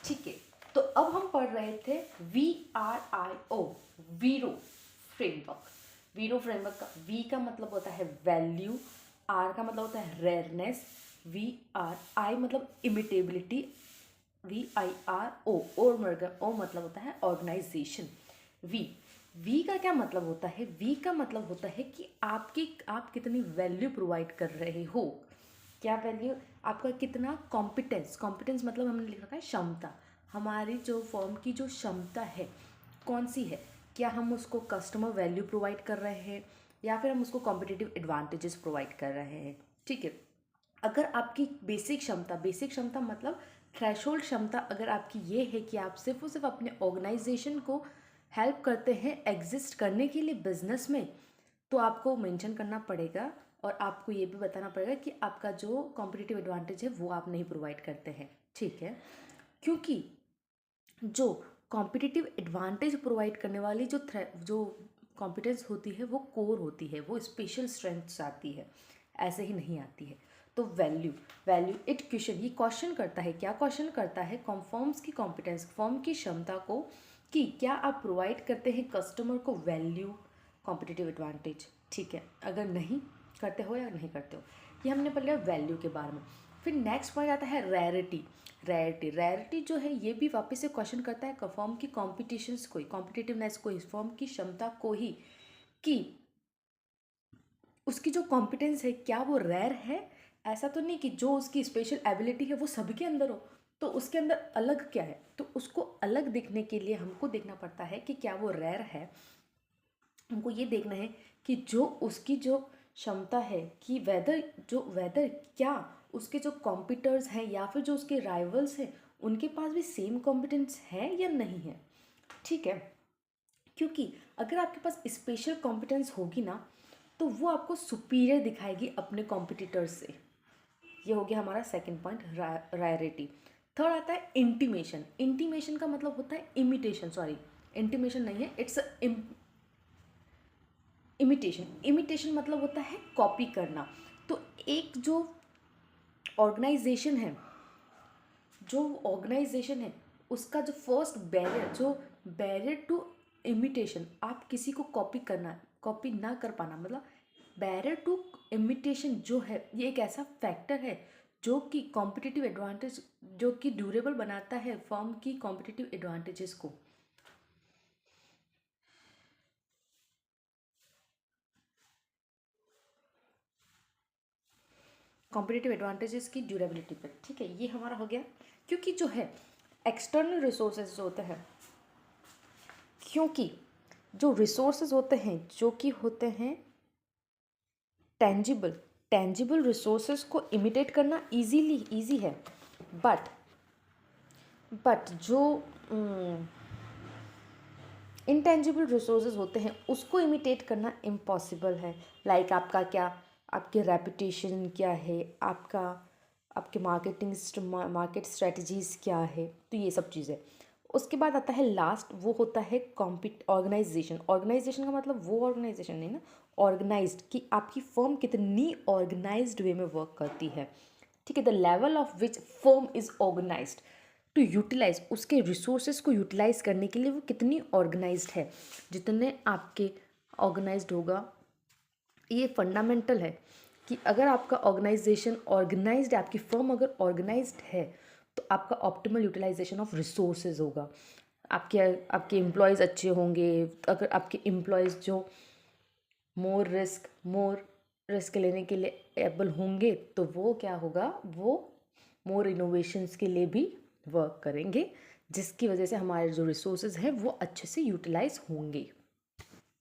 ठीक है, तो अब हम पढ़ रहे थे VRIO, वीरो फ्रेमवर्क। वीरो फ्रेमवर्क का वी का मतलब होता है वैल्यू, आर का मतलब होता है रेयरनेस, VRI मतलब इमिटेबिलिटी, VIRO ओ मतलब होता है ऑर्गेनाइजेशन। वी का क्या मतलब होता है? वी का मतलब होता है कि आप कितनी वैल्यू प्रोवाइड कर रहे हो। क्या वैल्यू? आपका कितना कॉम्पिटेंस, कॉम्पिटेंस मतलब हमने लिख रखा है क्षमता। हमारी जो फर्म की जो क्षमता है कौन सी है? क्या हम उसको कस्टमर वैल्यू प्रोवाइड कर रहे हैं या फिर हम उसको कॉम्पिटिटिव एडवांटेजेस प्रोवाइड कर रहे हैं? ठीक है, अगर आपकी बेसिक क्षमता मतलब थ्रेशोल्ड क्षमता अगर आपकी ये है कि आप सिर्फ और सिर्फ अपने ऑर्गेनाइजेशन को हेल्प करते हैं एग्जिस्ट करने के लिए बिजनेस में, तो आपको मेंशन करना पड़ेगा और आपको ये भी बताना पड़ेगा कि आपका जो कॉम्पिटिटिव एडवांटेज है वो आप नहीं प्रोवाइड करते हैं। ठीक है, क्योंकि जो कॉम्पिटिटिव एडवांटेज प्रोवाइड करने वाली जो कॉम्पिटेंस होती है वो कोर होती है, वो स्पेशल स्ट्रेंथ्स आती है, ऐसे ही नहीं आती है। तो वैल्यू इट क्वेश्चन, ये क्वेश्चन करता है, क्या क्वेश्चन करता है? फर्म्स की कॉम्पिटेंस, फर्म की क्षमता को कि क्या आप प्रोवाइड करते हैं कस्टमर को वैल्यू, कॉम्पिटिटिव एडवांटेज। ठीक है, अगर नहीं करते हो या नहीं करते हो, ये हमने पढ़ लिया वैल्यू के बारे में। फिर नेक्स्ट पॉइंट आता है रैरिटी जो है ये भी वापस से क्वेश्चन करता है फर्म की कॉम्पिटिशन्स को, कॉम्पिटिटिवनेस को, फर्म की क्षमता को ही, कि उसकी जो कॉम्पिटेंस है क्या वो रेयर है। ऐसा तो नहीं कि जो उसकी स्पेशल एबिलिटी है वो सबके अंदर हो, तो उसके अंदर अलग क्या है, तो उसको अलग दिखने के लिए हमको देखना पड़ता है कि क्या वो रेयर है। हमको ये देखना है कि जो उसकी जो क्षमता है कि वेदर क्या उसके जो कॉम्पिटर्स हैं या फिर जो उसके राइवल्स हैं उनके पास भी सेम कॉम्पिटेंस है या नहीं है। ठीक है, क्योंकि अगर आपके पास स्पेशल कॉम्पिटेंस होगी ना तो वो आपको सुपीरियर दिखाएगी अपने कॉम्पिटिटर्स से। ये हो गया हमारा सेकंड पॉइंट, रायरिटी। थर्ड आता है इंटीमेशन। इंटीमेशन का मतलब होता है इमिटेशन, सॉरी इंटीमेशन नहीं है, इट्स इमिटेशन मतलब होता है कॉपी करना। तो एक जो ऑर्गेनाइजेशन है उसका जो फर्स्ट बैरियर टू इमिटेशन, आप किसी को कॉपी ना कर पाना, मतलब बैरियर टू इमिटेशन जो है ये एक ऐसा फैक्टर है जो कि कॉम्पिटिटिव एडवांटेज, जो कि ड्यूरेबल बनाता है फर्म की कॉम्पिटिटिव एडवांटेजेस को। कॉम्पिटिटिव एडवांटेजेस की ड्यूरेबिलिटी पर। ठीक है, ये हमारा हो गया। क्योंकि जो है एक्सटर्नल रिसोर्सेज होते हैं, क्योंकि जो रिसोर्सेज होते हैं जो कि होते हैं टेंजिबल रिसोर्सेज को इमिटेट करना ईजी है, बट जो इंटेंजिबल रिसोर्सेज होते हैं उसको इमिटेट करना इम्पॉसिबल है। लाइक आपका क्या, आपके रेपुटेशन क्या है, आपके मार्केट स्ट्रेटजीज क्या है, तो ये सब चीज़ें। उसके बाद आता है लास्ट, वो होता है ऑर्गेनाइजेशन का मतलब वो ऑर्गेनाइजेशन नहीं ना, ऑर्गेनाइज्ड, कि आपकी फर्म कितनी ऑर्गेनाइज्ड वे में वर्क करती है। ठीक है, the level of which firm is organised to utilise, उसके रिसोर्सेज को यूटिलाइज करने के लिए वो कितनी ऑर्गेनाइज्ड है। जितने आपके ऑर्गेनाइज्ड होगा, ये फंडामेंटल है कि अगर आपका ऑर्गेनाइजेशन ऑर्गेनाइज्ड है, आपकी फर्म अगर ऑर्गेनाइज्ड है तो आपका ऑप्टिमल यूटिलाइजेशन ऑफ रिसोर्सेज होगा। आपके एम्प्लॉयज़ अच्छे होंगे। अगर आपके एम्प्लॉयज़ जो मोर रिस्क लेने के लिए एबल होंगे तो वो क्या होगा, वो मोर इनोवेशंस के लिए भी वर्क करेंगे, जिसकी वजह से हमारे जो रिसोर्सेज हैं वो अच्छे से यूटिलाइज होंगे।